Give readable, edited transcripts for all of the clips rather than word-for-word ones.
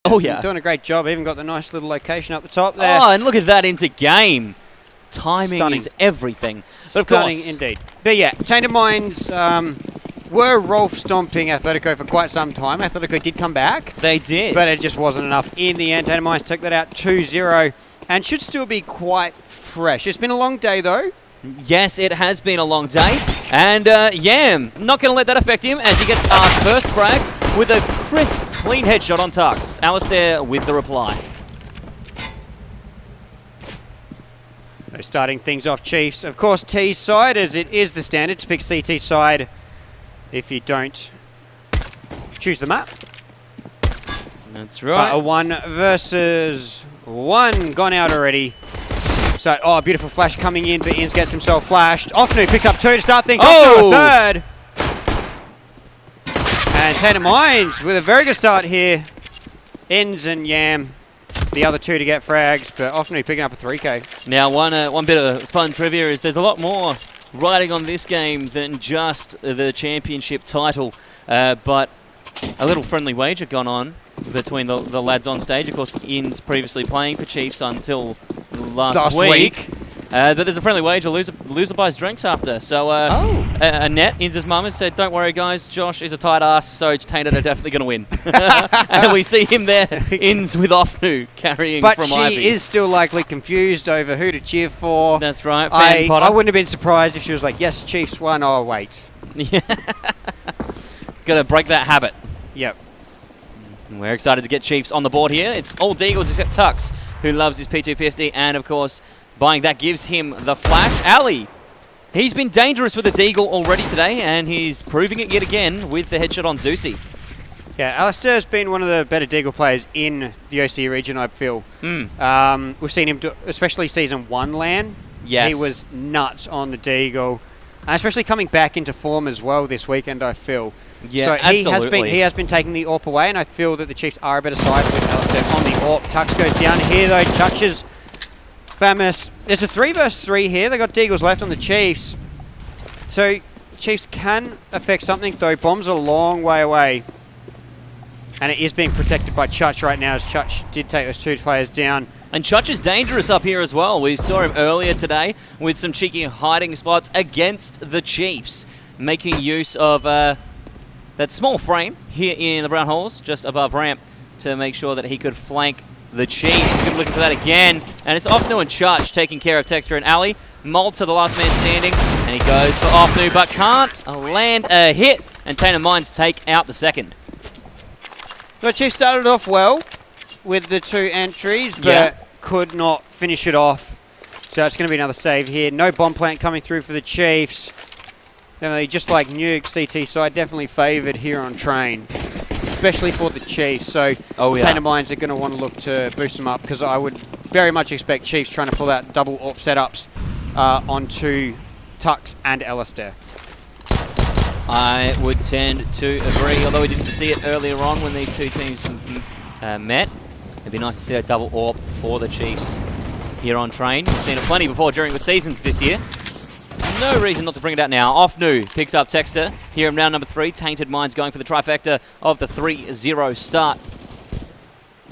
Oh, yeah. Doing a great job. Even got the nice little location up the top there. Oh, and look at that into game. Timing Stunning. is everything. But Stunning indeed. But yeah, Tainted Minds were Rolf stomping Atletico for quite some time. Atletico did come back. They did. But it just wasn't enough in the end. Tainted Minds took that out 2-0 and should still be quite fresh. It's been a long day though. Yes, it has been a long day. And Yam, not going to let that affect him as he gets our first frag with a crisp, clean headshot on Tux. Alistair with the reply. So starting things off, Chiefs. Of course, T's side, as it is the standard to pick CT side if you don't choose the map. That's right. A 1 versus 1 gone out already. So, oh, beautiful flash coming in, but Inns gets himself flashed. Offnu picks up 2 to start things. Oh! Offnu a third. And Tainted Minds with a very good start here. Inns and Yam, the other 2 to get frags, but Offnu picking up a 3K. Now, one bit of fun trivia is there's a lot more riding on this game than just the championship title, but a little friendly wager gone on between the lads on stage. Of course, Inns previously playing for Chiefs until last week. But there's a friendly wager. Loser buys drinks after. So Annette, Inns' mum, has said, don't worry, guys. Josh is a tight ass, so Tainted are definitely going to win. And we see him there, Inns with Offnu, carrying but from Ivy. Ivy. She is still likely confused over who to cheer for. That's right. I wouldn't have been surprised if she was like, yes, Chiefs won. Oh, wait. Yeah. Got to break that habit. Yep. We're excited to get Chiefs on the board here. It's all Deagles except Tux, who loves his P250, and of course, buying that gives him the flash. Ali, he's been dangerous with a Deagle already today, and he's proving it yet again with the headshot on Zeusy. Yeah, Alistair's been one of the better Deagle players in the OC region, I feel. We've seen him do, especially Season 1 LAN. Yes. He was nuts on the Deagle. And especially coming back into form as well this weekend, I feel. Yeah, so absolutely. he has been taking the AWP away, and I feel that the Chiefs are a better side with Alistair on the AWP. Tux goes down here though, touches Famous. There's a 3 versus 3 here. They got Deagles left on the Chiefs. So Chiefs can affect something though. Bomb's a long way away. And it is being protected by Chuch right now, as Chuch did take those 2 players down. And Chuch is dangerous up here as well. We saw him earlier today with some cheeky hiding spots against the Chiefs, making use of that small frame here in the brown holes, just above ramp, to make sure that he could flank the Chiefs. He's going to be looking for that again. And it's Offnu and Chuch taking care of Texter and Ali. Malta, the last man standing, and he goes for Offnu, but can't land a hit. And Tainted Minds take out the second. The Chiefs started off well with the 2 entries, but could not finish it off. So it's going to be another save here. No bomb plant coming through for the Chiefs. Just like Nuke, CT side definitely favoured here on train, especially for the Chiefs. So Tainted Minds are going to want to look to boost them up, because I would very much expect Chiefs trying to pull out double AWP setups onto Tux and Alistair. I would tend to agree, although we didn't see it earlier on when these 2 teams met. It'd be nice to see a double AWP for the Chiefs here on train. We've seen it plenty before during the seasons this year. No reason not to bring it out now. Offnu picks up Texter here in round number 3. Tainted Minds going for the trifecta of the 3-0 start.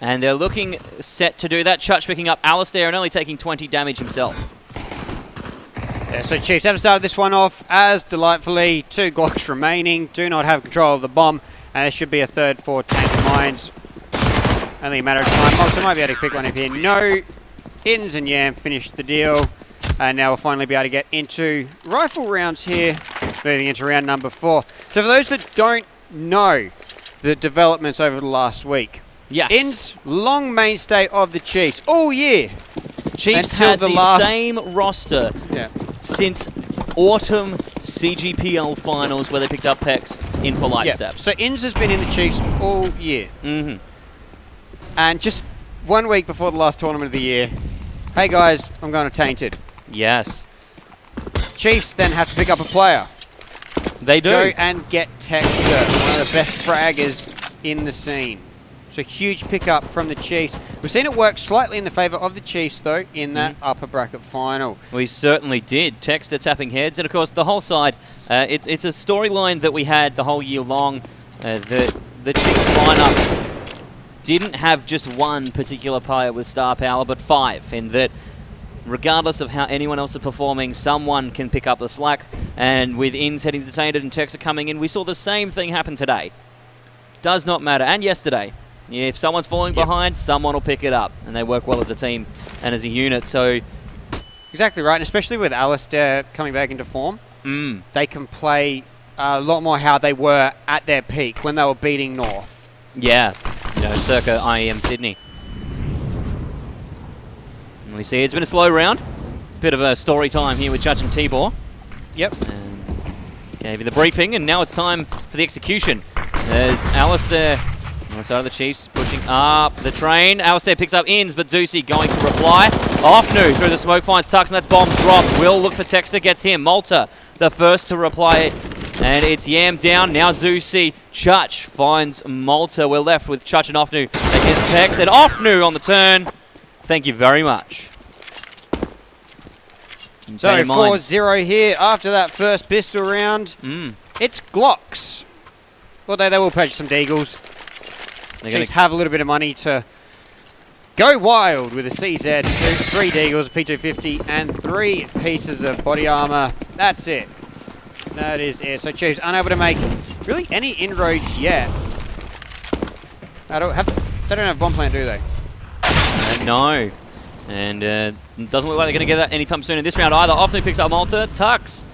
And they're looking set to do that. Chuch picking up Alistair and only taking 20 damage himself. Yeah, so Chiefs haven't started this one off as delightfully. 2 Glocks remaining. Do not have control of the bomb. And there should be a third for Tainted Minds. Only a matter of time. Moxer might be able to pick one up here. No. Inns and Yam finished the deal. And now we'll finally be able to get into rifle rounds here, moving into round number 4. So for those that don't know the developments over the last week, Inns, long mainstay of the Chiefs all year. Chiefs had the same roster since autumn CGPL finals, where they picked up Pex in for light step. So Inns has been in the Chiefs all year. And just 1 week before the last tournament of the year, hey guys, I'm going to Tainted. Yes. Chiefs then have to pick up a player. They do. Go and get Texter, one of the best fraggers in the scene. So huge pickup from the Chiefs. We've seen it work slightly in the favour of the Chiefs, though, in that upper bracket final. We certainly did. Texter tapping heads. And, of course, the whole side, it's a storyline that we had the whole year long. The Chiefs lineup didn't have just one particular player with star power, but 5, in that regardless of how anyone else is performing, someone can pick up the slack. And with Ins heading to Tainted and Texter coming in, we saw the same thing happen today. Does not matter. And yesterday. If someone's falling behind, someone will pick it up. And they work well as a team and as a unit. So exactly right, and especially with Alistair coming back into form, they can play a lot more how they were at their peak when they were beating North. Yeah, circa IEM Sydney. And we see it's been a slow round. Bit of a story time here with Judge and Tibor. Yep. And gave you the briefing, and now it's time for the execution. There's Alistair on the side of the Chiefs pushing up the train. Alistair picks up Ins, but Zusi going to reply. Offnu through the smoke finds Tux, and that's bomb dropped. Will look for Texter, gets him. Malta, the first to reply, and it's Yam down. Now Zusi. Chutch finds Malta. We're left with Chutch and Offnu against Pex, and Offnu on the turn. Thank you very much. So 4-0 here after that first pistol round. It's Glocks. Although they will purchase some Deagles. Chiefs have a little bit of money to go wild with a CZ, 3 Deagles, a P250, and 3 pieces of body armor. That's it. That is it. So Chiefs unable to make really any inroads yet. They don't have bomb plant, do they? No. And doesn't look like they're going to get that anytime soon in this round either. Often picks up Malta. Tux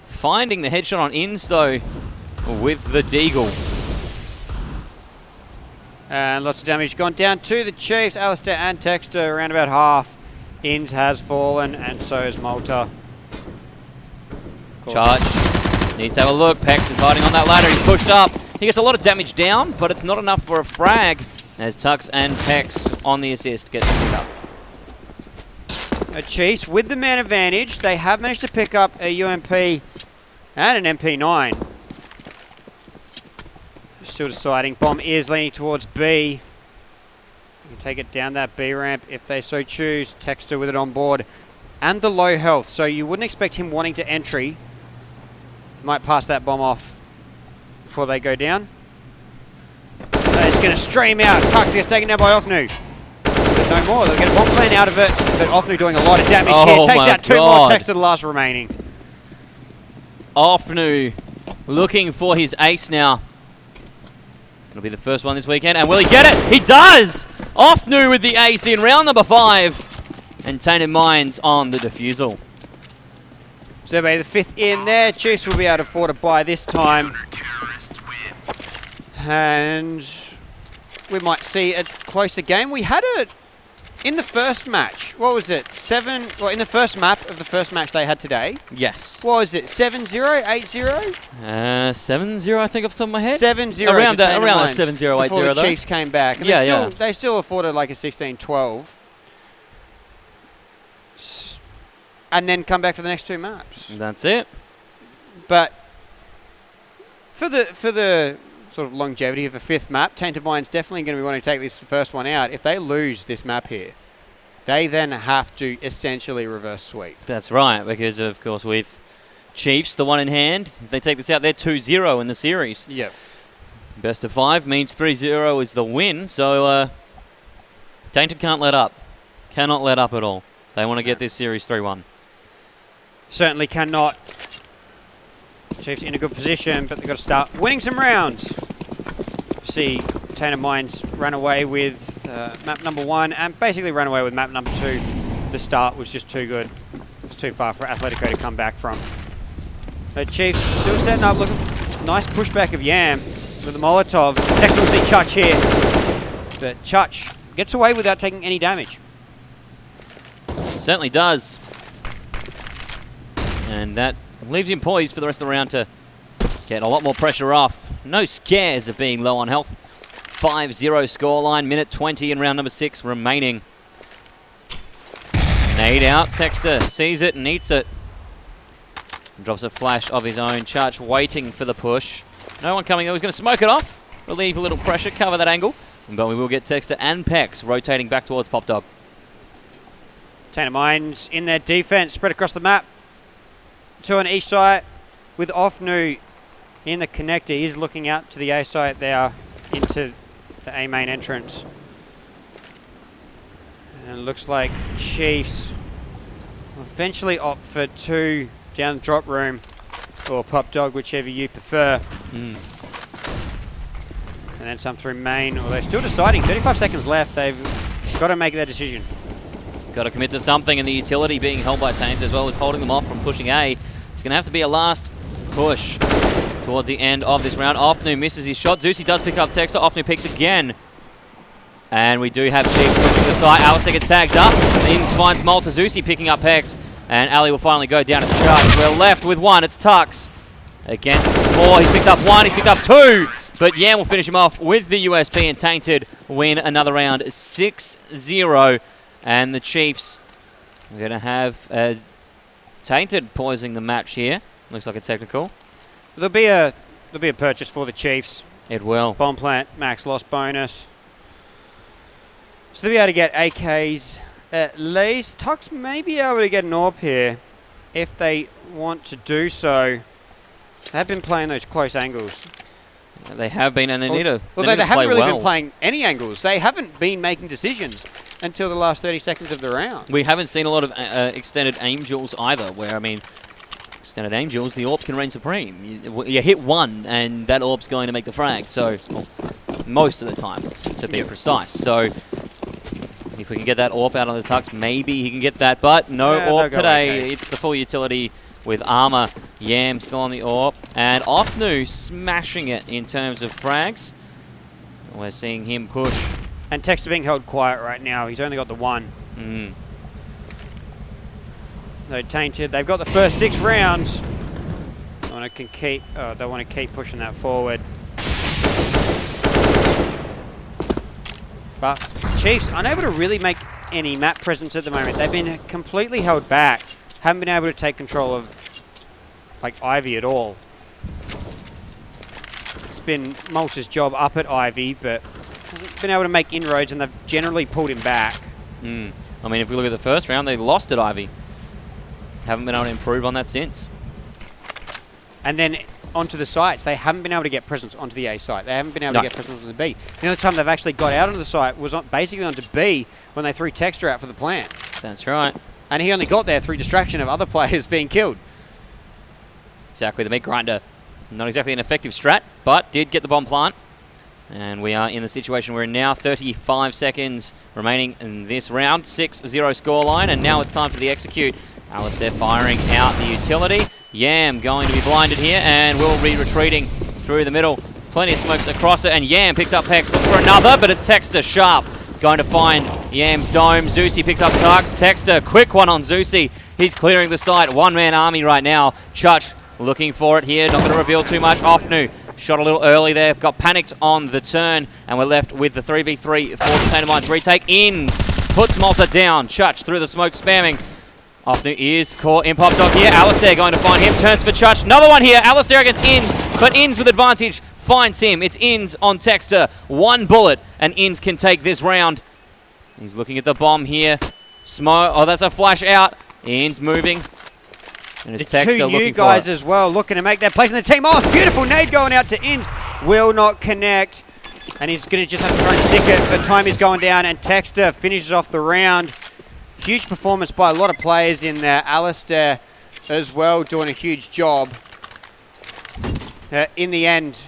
finding the headshot on Ins, though, with the Deagle. And lots of damage gone down to the Chiefs. Alistair and Texter around about half. Ins has fallen, and so is Malta. Charge. Needs to have a look. Pex is hiding on that ladder. He's pushed up. He gets a lot of damage down, but it's not enough for a frag, as Tux and Pex on the assist get picked up. Chiefs with the man advantage. They have managed to pick up a UMP and an MP9. Still deciding. Bomb is leaning towards B. You can take it down that B ramp if they so choose. Texter with it on board. And the low health, so you wouldn't expect him wanting to entry. Might pass that bomb off before they go down. It's going to stream out. Tux gets taken down by Offnu. But no more. They'll get a bomb plan out of it. But Offnu doing a lot of damage here. Takes out 2 more. Texter the last remaining. Offnu looking for his ace now. It'll be the first one this weekend. And will he get it? He does! Offnu with the ace in round number 5. And Tainted Minds on the defusal. So the 5th in there. Chiefs will be able to afford to buy this time. And we might see a closer game. We had it in the first match. What was it? 7? Well, in the first map of the first match they had today. Yes. What was it? 7-0? 8-0? 7-0, I think, off the top of my head. 7-0. Around that 7-0, 8-0. Before the Chiefs came back. And they still afforded like a 16-12. And then come back for the next 2 maps. That's it. But for the sort of longevity of a 5th map, Tainted Mind's definitely going to be wanting to take this first one out. If they lose this map here, they then have to essentially reverse sweep. That's right, because of course with Chiefs, the one in hand, if they take this out, they're 2-0 in the series. Yep. Best of 5 means 3-0 is the win, so Tainted can't let up. Cannot let up at all. They want to get this series 3-1. Certainly cannot. Chiefs in a good position, but they've got to start winning some rounds. See, Tainted Minds ran away with map number 1 and basically ran away with map number 2. The start was just too good. It was too far for Atletico to come back from. So Chiefs still setting up, looking nice pushback of Yam with the Molotov. Next we'll see Chutch here. But Chutch gets away without taking any damage. Certainly does. And that leaves him poised for the rest of the round to get a lot more pressure off. No scares of being low on health. 5-0 scoreline, minute 20 in round number 6 remaining. Nade out, Texter sees it and eats it. Drops a flash of his own. Church waiting for the push. No one coming though. He's going to smoke it off. Relieve a little pressure, cover that angle. But we will get Texter and Pex rotating back towards Pop Dog. Tainted Minds in their defense, spread across the map. 2 on each side with Offnu in the connector. He's looking out to the A site there into the A main entrance. And it looks like Chiefs will eventually opt for 2 down the drop room, or pop dog, whichever you prefer. And then some through main. Well, they're still deciding. 35 seconds left. They've got to make their decision. Got to commit to something, and the utility being held by Tainted as well as holding them off from pushing A. It's going to have to be a last push toward the end of this round. Ofnu misses his shot. Zeusy does pick up Texter. Ofnu picks again. And we do have Chiefs pushing to the side. Alistair gets tagged up. Ins finds Malta. Zeusy picking up Hex. And Ali will finally go down at the charge. We're left with 1. It's Tux against 4. He picked up 1. He picked up 2. But Yam will finish him off with the USP, and Tainted win another round 6-0. And the Chiefs are going to have Tainted pausing the match here. Looks like a technical. There'll be a purchase for the Chiefs. It will. Bomb plant, max loss bonus. So they'll be able to get AKs at least. Tux may be able to get an AWP here if they want to do so. They've been playing those close angles. They have been, and they need to. Although they haven't really been playing any angles. They haven't been making decisions until the last 30 seconds of the round. We haven't seen a lot of extended aim duels either, where, I mean, extended aim duels, the AWP can reign supreme. You hit 1, and that AWP's going to make the frag, so, well, most of the time, to be precise. So, if we can get that AWP out on the Tux, maybe he can get that, but no AWP today. It's the full utility with armor. Yam still on the AWP, and Ofnu smashing it in terms of frags. We're seeing him push. And Texter being held quiet right now. He's only got the 1. So Tainted, they've got the first 6 rounds. They want to keep pushing that forward. But Chiefs unable to really make any map presence at the moment. They've been completely held back. Haven't been able to take control of like Ivy at all. It's been Malta's job up at Ivy, but been able to make inroads, and they've generally pulled him back. I mean, if we look at the first round, they lost at Ivy. Haven't been able to improve on that since. And then onto the sites, they haven't been able to get presence onto the A site. They haven't been able to get presence onto the B. The only time they've actually got out onto the site was basically onto B when they threw Texter out for the plant. That's right. And he only got there through distraction of other players being killed. Exactly, the meat grinder. Not exactly an effective strat, but did get the bomb plant. And we are in the situation we're in now. 35 seconds remaining in this round. 6-0 scoreline, and now it's time for the execute. Alistair firing out the utility. Yam going to be blinded here, and will be retreating through the middle. Plenty of smokes across it, and Yam picks up Hex. Looks for another, but it's Texter sharp. Going to find Yam's dome. Zeusy picks up Tux. Texter, quick one on Zeusy. He's clearing the site. One-man army right now. Chuch looking for it here. Not going to reveal too much. Ofnu shot a little early there. Got panicked on the turn, and we're left with the 3v3 for the Tainted Minds retake. Ins puts Malta down. Chuch through the smoke spamming. Ofnu is caught in pop dog here. Alistair going to find him. Turns for Chuch. Another one here. Alistair against Ins, but Ins with advantage finds him. It's Ins on Texter. 1 bullet, and Ins can take this round. He's looking at the bomb here. Smoke. Oh, that's a flash out. Ins moving. And it's Texter two looking new guys as well, looking to make their place in the team. Oh, beautiful nade going out to Ins. Will not connect. And he's going to just have to try and stick it. The time is going down, and Texter finishes off the round. Huge performance by a lot of players in there. Alistair as well doing a huge job. In the end,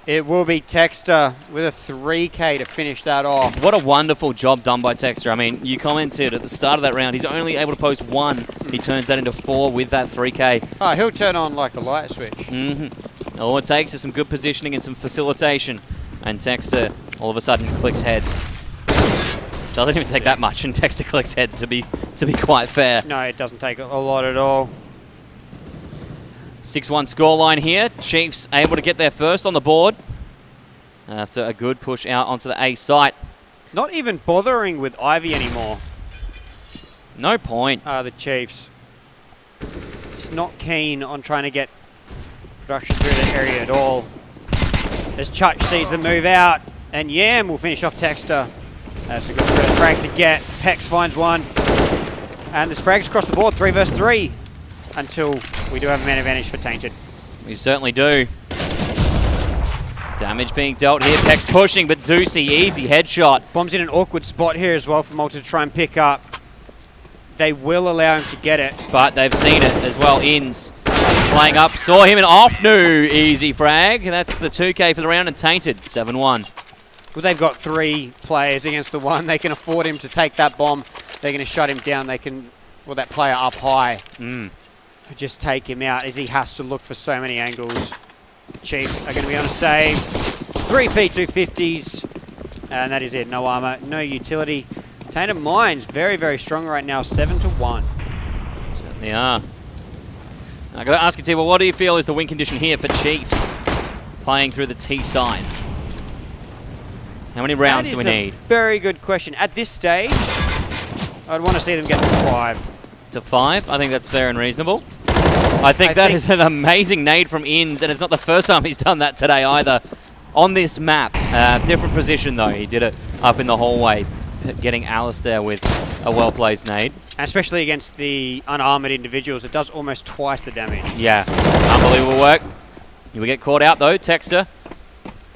it will be Texter with a 3K to finish that off. What a wonderful job done by Texter. I mean, you commented at the start of that round, he's only able to post 1. He turns that into 4 with that 3K. Oh, he'll turn on like a light switch. All it takes is some good positioning and some facilitation. And Texter all of a sudden clicks heads. Doesn't even take that much, and Texter clicks heads to be quite fair. No, it doesn't take a lot at all. 6-1 scoreline here. Chiefs able to get there first on the board after a good push out onto the A site. Not even bothering with Ivy anymore. No point. The Chiefs. Just not keen on trying to get production through the area at all. As Chuch sees the move out, and Yam will finish off Texter. That's a good first frag to get. Hex finds 1. And there's frags across the board, 3 versus 3. Until we do have a man advantage for Tainted. We certainly do. Damage being dealt here. Peck's pushing, but Zeusy, easy headshot. Bomb's in an awkward spot here as well for Malta to try and pick up. They will allow him to get it. But they've seen it as well. Inns playing up. Saw him in Offnu. Easy frag. That's the 2K for the round, and Tainted 7-1. Well, they've got 3 players against the 1. They can afford him to take that bomb. They're going to shut him down. They can, well, that player up high. Just take him out as he has to look for so many angles. Chiefs are going to be on a save. 3 P250s. And that is it. No armor, no utility. Tainted Mines, very, very strong right now. 7-1. Certainly are. I've got to ask you, T, well, what do you feel is the win condition here for Chiefs playing through the T side? How many rounds do we need? Very good question. At this stage, I'd want to see them get to 5. To 5? I think that's fair and reasonable. I think that is an amazing nade from Inns, and it's not the first time he's done that today either. On this map, different position though. He did it up in the hallway, getting Alistair with a well-placed nade. And especially against the unarmored individuals, it does almost twice the damage. Yeah, unbelievable work. He will get caught out though. Texter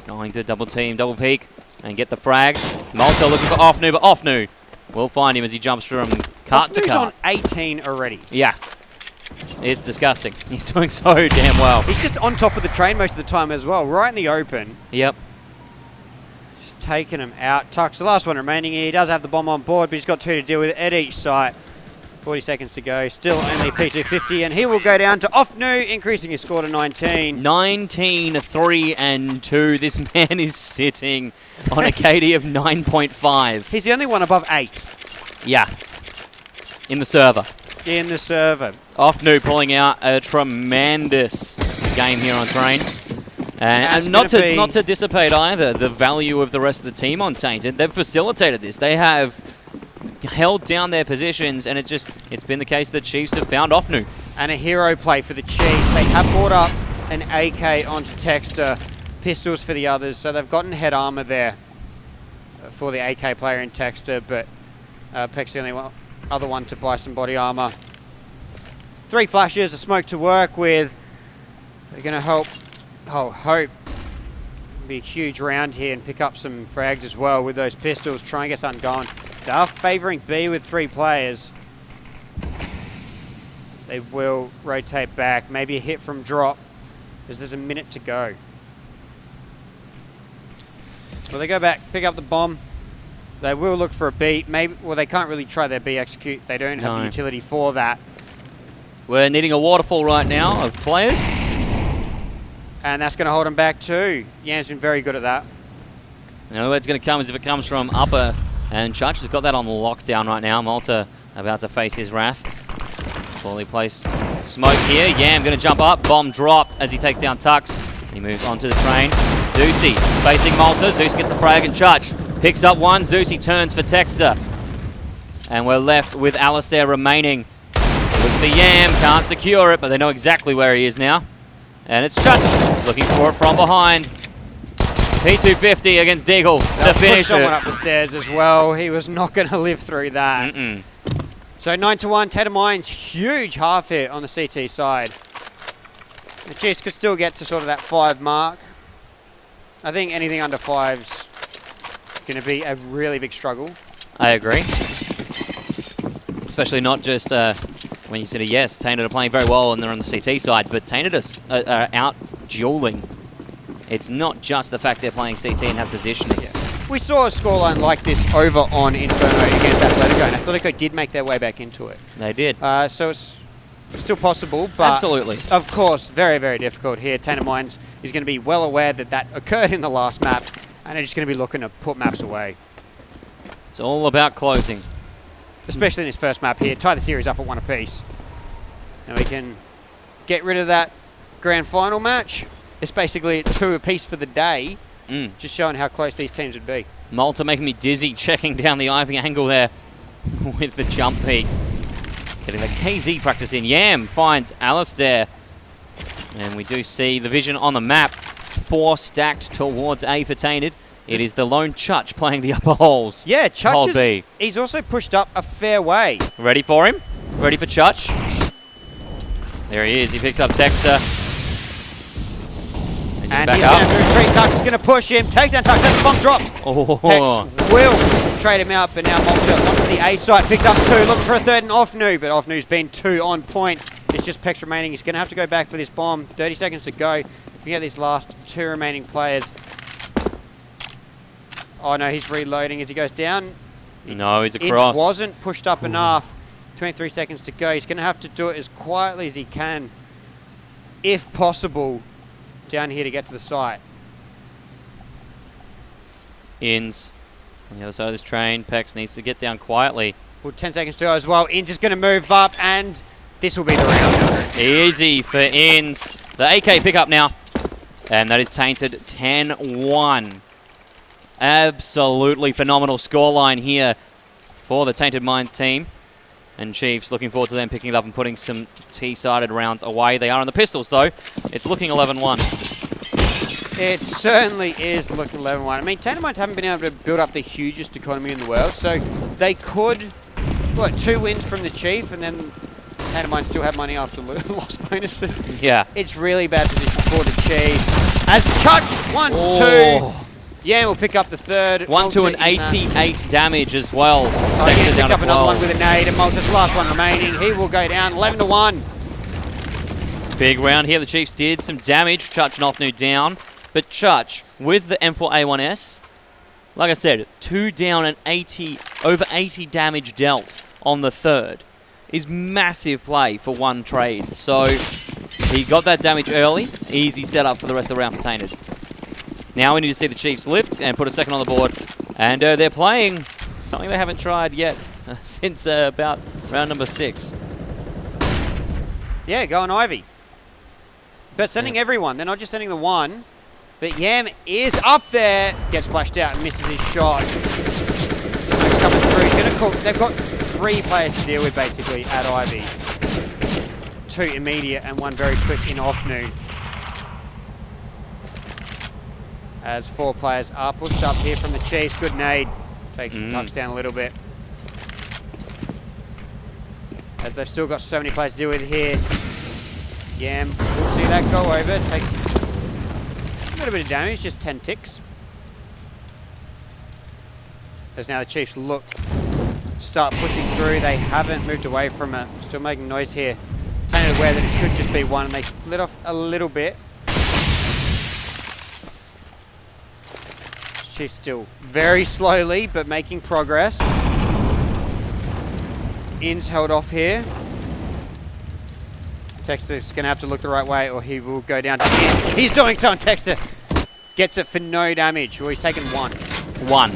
going to double team, double peek, and get the frag. Malta looking for Offnu, but Offnu will find him as he jumps from cart to cart. He's on 18 already. Yeah. It's disgusting. He's doing so damn well. He's just on top of the train most of the time as well, right in the open. Yep. Just taking him out. Tuck's the last one remaining here. He does have the bomb on board, but he's got 2 to deal with at each site. 40 seconds to go. Still only P250, and he will go down to Offnu, increasing his score to 19. 19, 3, and 2. This man is sitting on a KD of 9.5. He's the only one above 8. Yeah. In the server. In the server. Offnu pulling out a tremendous game here on Train. And not to dissipate either the value of the rest of the team on Tainted. They've facilitated this. They have held down their positions, and it's been the case that Chiefs have found Offnu. And a hero play for the Chiefs. They have brought up an AK onto Texter, pistols for the others, so they've gotten head armor there for the AK player in Texter, but Peck's the only other one to buy some body armor. 3 flashes, a smoke to work with. They're going to hope be a huge round here and pick up some frags as well with those pistols. Try and get something going. They are favouring B with 3 players. They will rotate back. Maybe a hit from drop, because there's a minute to go. Well, they go back, pick up the bomb. They will look for a B. Maybe, well, they can't really try their B execute. They don't have the utility for that. We're needing a waterfall right now of players. And that's going to hold them back too. Yam's been very good at that. Now, where it's going to come is if it comes from upper, and Church has got that on lockdown right now. Malta about to face his wrath. Poorly placed smoke here. Yam going to jump up. Bomb dropped as he takes down Tux. He moves onto the train. Zeusy facing Malta. Zeusy gets the frag, and Church picks up one. Zeusy turns for Texter. And we're left with Alistair remaining. Looks for Yam. Can't secure it, but they know exactly where he is now. And it's Church looking for it from behind. P250 against Deagle to finish someone up the stairs as well. He was not going to live through that. So 9-1, Tainted Mines, huge half hit on the CT side. The Chiefs could still get to sort of that 5 mark. I think anything under 5's going to be a really big struggle. I agree. Especially not just when you said yes, Tainted are playing very well and they're on the CT side, but Tainted are out dueling. It's not just the fact they're playing CT and have positioning. Yeah. We saw a scoreline like this over on Inferno against Atletico, and Atletico did make their way back into it. They did. So it's still possible, but absolutely, of course, very, very difficult here. Tainted Mines is going to be well aware that that occurred in the last map, and they're just going to be looking to put maps away. It's all about closing. Especially in this first map here. Tie the series up at 1 apiece. And we can get rid of that grand final match. It's basically 2 apiece for the day. Just showing how close these teams would be. Malta making me dizzy, checking down the Ivy angle there with the jump peak. Getting the KZ practice in. Yam finds Alistair. And we do see the vision on the map. 4 stacked towards A for Tainted. It is the lone Chutch playing the upper holes. Yeah, Chutch he's also pushed up a fair way. Ready for him? Ready for Chutch? There he is. He picks up Texter. And And Back he's going to have to retreat. Tux is going to push him. Takes down Tux. That's the bomb dropped. Oh. Hex will trade him out, but now Malta onto the A site. Picks up 2. Looking for a third and Offnu, but Offnu's been 2 on point. It's just Pex remaining. He's going to have to go back for this bomb. 30 seconds to go. If you get these last 2 remaining players. Oh no, he's reloading as he goes down. No, he's across. It wasn't pushed up enough. 23 seconds to go. He's going to have to do it as quietly as he can, if possible, down here to get to the site. Inns on the other side of this train. Pex needs to get down quietly. Well, 10 seconds to go as well. Inns is going to move up, and this will be the round. Easy for Inns. The AK pickup now. And that is Tainted 10-1. Absolutely phenomenal scoreline here for the Tainted Minds team. And Chiefs looking forward to them picking it up and putting some T-sided rounds away. They are on the pistols, though. It's looking 11-1. It certainly is looking 11-1. I mean, Tainted Minds haven't been able to build up the hugest economy in the world, so they could, what, 2 wins from the Chief, and then Tainted Minds still have money after lost bonuses. Yeah. It's really bad position for the Chiefs. As Chuch, 1-2. Yeah, we'll pick up the third. 1-2 and 88 damage as well. Oh, yeah, picked up another one with a nade, and Malta's the last one remaining. He will go down 11-1. Big round here. The Chiefs did some damage. Chuch and Offnu down. But Chuch, with the M4A1S, like I said, 2 down and over 80 damage dealt on the third is massive play for one trade. So he got that damage early. Easy setup for the rest of the round for Tainted. Now we need to see the Chiefs lift and put a second on the board. And they're playing something they haven't tried yet since about round number 6. Yeah, going Ivy. But sending everyone. They're not just sending the one. But Yam is up there. Gets flashed out and misses his shot. Smoke's coming through. He's gonna call. They've got 3 players to deal with, basically, at Ivy. 2 immediate and 1 very quick in Offnu. As 4 players are pushed up here from the Chiefs. Good nade. Takes Tux down a little bit. As they've still got so many players to deal with here. Yam will see that go over. Takes a little bit of damage, just 10 ticks. As now the Chiefs look, start pushing through. They haven't moved away from it. Still making noise here. Tainted aware that it could just be one, and they split off a little bit. Chiefs still very slowly, but making progress. Inns held off here. Texter's going to have to look the right way, or he will go down to Inns. He's doing so, and Texter gets it for no damage. Well, he's taken 1. 1.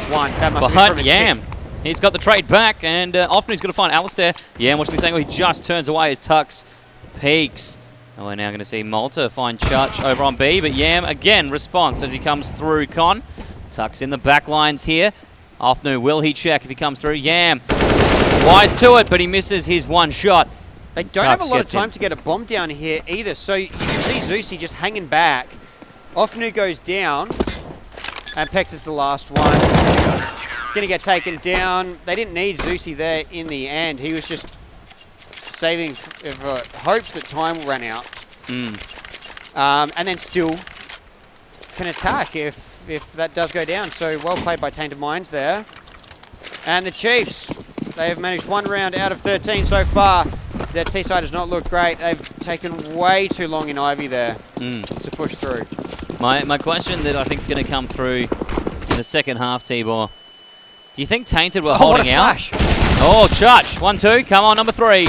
That must be from a Yam. Chief. He's got the trade back, and often he's going to find Alistair. Yam, watching this angle, he just turns away as Tux peeks. And we're now going to see Malta find Chuch over on B, but Yam, again, response as he comes through Con. Tux in the back lines here. Offnu, will he check if he comes through? Yam, wise to it, but he misses his 1 shot. They don't have a lot of time to get a bomb down here either, so you can see Zeusy just hanging back. Offnu goes down, and Pex is the last one. Gonna get taken down. They didn't need Zeusy there in the end. He was just saving hopes that time will run out. And then still can attack if that does go down. So well played by Tainted Minds there. And the Chiefs, they have managed 1 round out of 13 so far. Their T-side does not look great. They've taken way too long in Ivy there to push through. My question that I think is going to come through in the second half, Tibor. Do you think Tainted were holding out? Flash. Oh, Chuch. 1-2. Come on, number 3.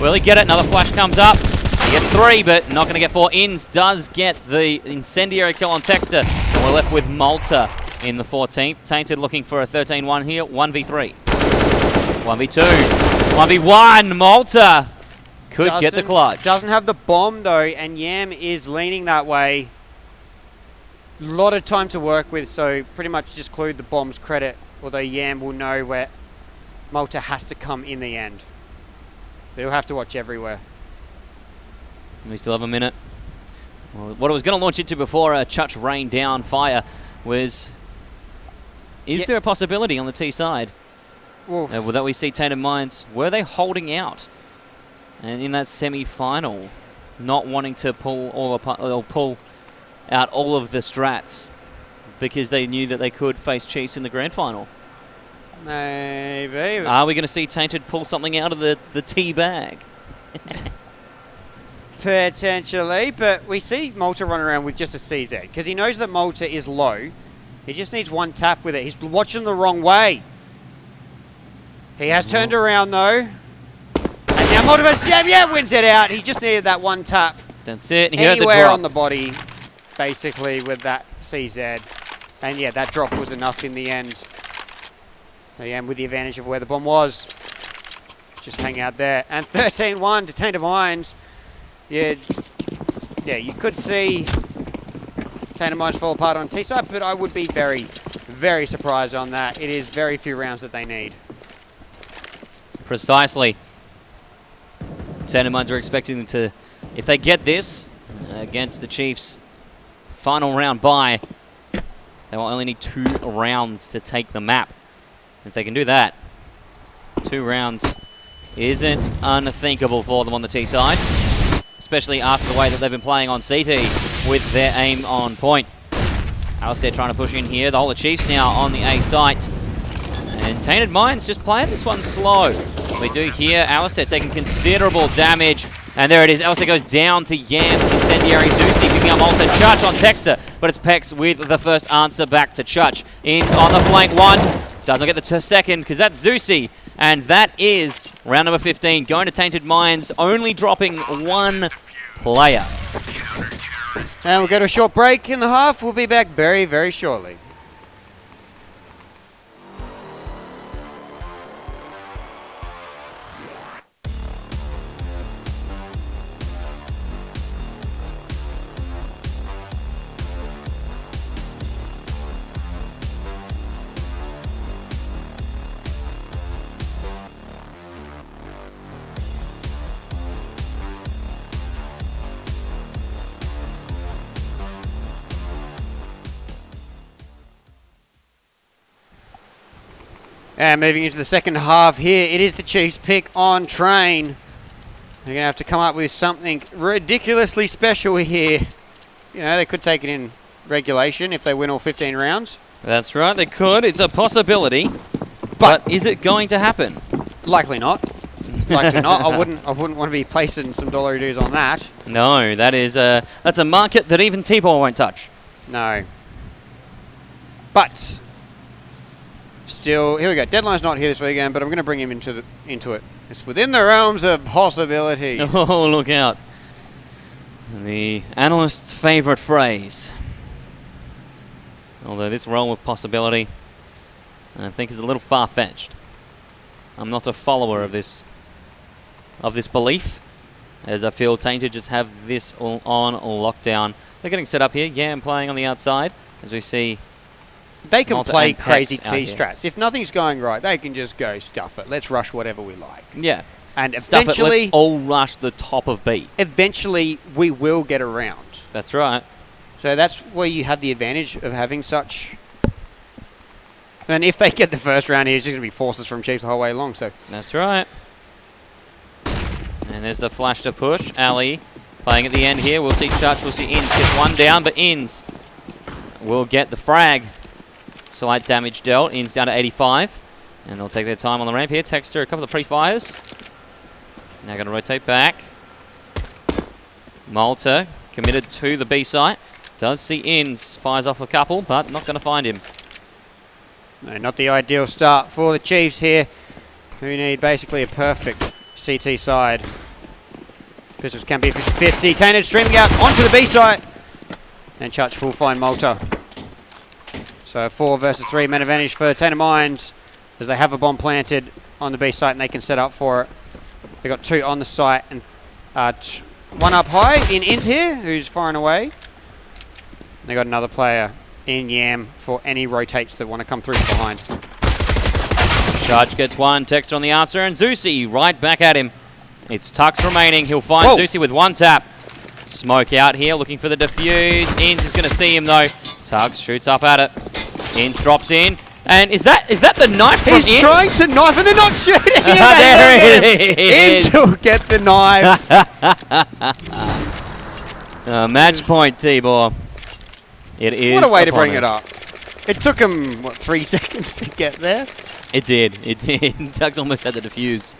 Will he get it? Another flash comes up. He gets 3, but not going to get 4. Inns does get the incendiary kill on Texter. And we're left with Malta in the 14th. Tainted looking for a 13-1 here. 1v3. 1v2. 1v1. Malta could get the clutch. Doesn't have the bomb, though, and Yam is leaning that way. A lot of time to work with, so pretty much just clued the bomb's credit. Although Yam will know where Malta has to come in the end. But he'll have to watch everywhere. We still have a minute. Well, what I was going to launch into before Chuch rained down fire was, is there a possibility on the T side that we see Tainted Minds, were they holding out? And in that semi-final, not wanting to pull out all of the strats because they knew that they could face Chiefs in the grand final. Maybe. Are we going to see Tainted pull something out of the tea bag? Potentially, but we see Malta run around with just a CZ because he knows that Malta is low. He just needs one tap with it. He's watching the wrong way. He has turned around though. And now Malta versus Jam, wins it out. He just needed that one tap. That's it. And he Anywhere heard the drop on the body, basically, with that CZ. And yeah, that drop was enough in the end. So yeah, with the advantage of where the bomb was. Just hang out there. And 13-1 to Tainted Minds. Yeah, you could see Tainted Minds fall apart on T-side, but I would be very, very surprised on that. It is very few rounds that they need. Precisely. Tainted Minds are expecting them to, if they get this against the Chiefs' final round bye, they will only need 2 rounds to take the map. If they can do that, 2 rounds isn't unthinkable for them on the T side, especially after the way that they've been playing on CT with their aim on point. Alistair trying to push in here. The whole of Chiefs now on the A site. And Tainted Minds just playing this one slow. We do hear Alistair taking considerable damage. And there it is. Alistair goes down to Yams. Incendiary Zusi picking up Malta. Church on Texter. But it's Pex with the first answer back to Church. Ins on the flank 1. Doesn't get the second because that's Zusi. And that is round number 15 going to Tainted Minds, only dropping 1 player. And we'll go to a short break in the half. We'll be back very, very shortly. And moving into the second half here, it is the Chiefs' pick on Train. They're going to have to come up with something ridiculously special here. You know, they could take it in regulation if they win all 15 rounds. That's right, they could. It's a possibility. But is it going to happen? Likely not. Likely not. I wouldn't want to be placing some dollar dues on that. No, that's a market that even T-Ball won't touch. No. But still, here we go. Deadline's not here this weekend, but I'm going to bring him into it. It's within the realms of possibility. Oh, look out. The analyst's favorite phrase. Although this realm of possibility, I think, is a little far-fetched. I'm not a follower of this belief, as I feel Tainted just have this all on lockdown. They're getting set up here. Yam playing on the outside, as we see. They can Malta play and Pex crazy out here. T-strats. If nothing's going right, they can just go stuff it. Let's rush whatever we like. Yeah. And Stuff it, eventually, let's all rush the top of B. eventually we will get around. That's right. So that's where you have the advantage of having such. And if they get the first round here, it's just going to be forces from Chiefs the whole way along. So That's right. And there's the flash to push. Ali playing at the end here. We'll see Church, we'll see Inns gets one down, but Inns will get the frag. Slight damage dealt. Inns down to 85. And they'll take their time on the ramp here. Texter, a couple of pre-fires. Now going to rotate back. Malta committed to the B site. Does see Inns. Fires off a couple, but not going to find him. no, not the ideal start for the Chiefs here, who need basically a perfect CT side. Pistols can be 50-50. Tainted streaming out onto the B site. And Church will find Malta. So 4 versus 3 man advantage for Tainted Minds, as they have a bomb planted on the B site and they can set up for it. They got 2 on the site and 1 up high in Int here, who's firing away. They got another player in Yam for any rotates that want to come through from behind. Charge gets one. Texter on the answer, and Zusi right back at him. It's Tux remaining. He'll find Zusi with 1 tap. Smoke out here, looking for the defuse. Inns is going to see him though. Tux shoots up at it. Inns drops in. And is that the knife from Inns? He's trying to knife and they're not shooting him. There it is. Inns will get the knife. Match point, T-Ball. It is. What a way to bring us. it up. It took him, what, 3 seconds to get there? It did. It did. Tugs almost had the defuse.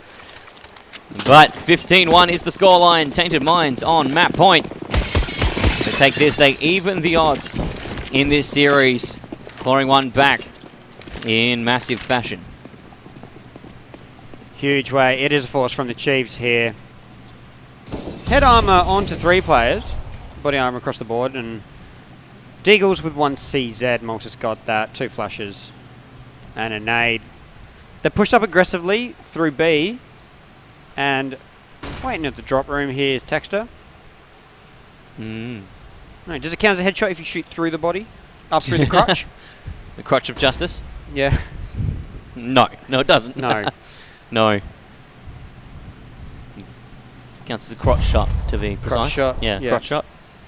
But 15-1 is the scoreline. Tainted Minds on map point. They take this. They even the odds in this series. Clawing one back in massive fashion. Huge way. It is a force from the Chiefs here. Head armor onto 3 players. Body armor across the board. And Deagles with 1 CZ. Maltus got that. 2 flashes. And a nade. They pushed up aggressively through B. And waiting at the drop room here is Texter. No, does it count as a headshot if you shoot through the body? Up through the crotch? The crotch of justice? Yeah. No. No, it doesn't. No. No. Counts as a crotch shot, to be precise. Crotch shot. Yeah, crotch shot.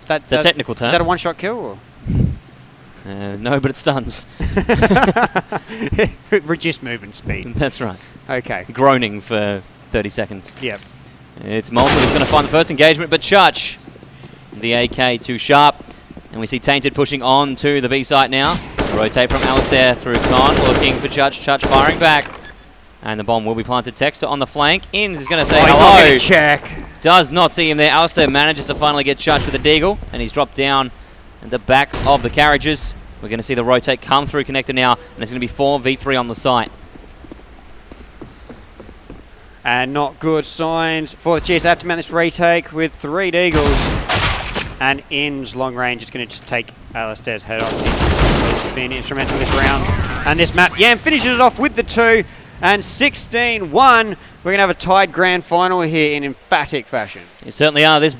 It's a technical term. Is that a one-shot kill? Or? No, but it stuns. Reduced movement speed. That's right. Okay. Groaning for 30 seconds. Yep. It's Malta who's going to find the first engagement, but Church, the AK too sharp. And we see Tainted pushing on to the B site now. Rotate from Alistair through Con, looking for Church. Church firing back. And the bomb will be planted. Texter on the flank. Inns is going to say hello. He's not check. Does not see him there. Alistair manages to finally get Church with a deagle, and he's dropped down at the back of the carriages. We're going to see the rotate come through connector now, and there's going to be 4v3 on the site. And not good signs for the Chiefs. They have to mount this retake with 3 deagles. And Inns long range is going to just take Alistair's head off. He's been instrumental this round. And this map, Yam finishes it off with the 2. And 16-1. We're going to have a tied grand final here in emphatic fashion. You certainly are. This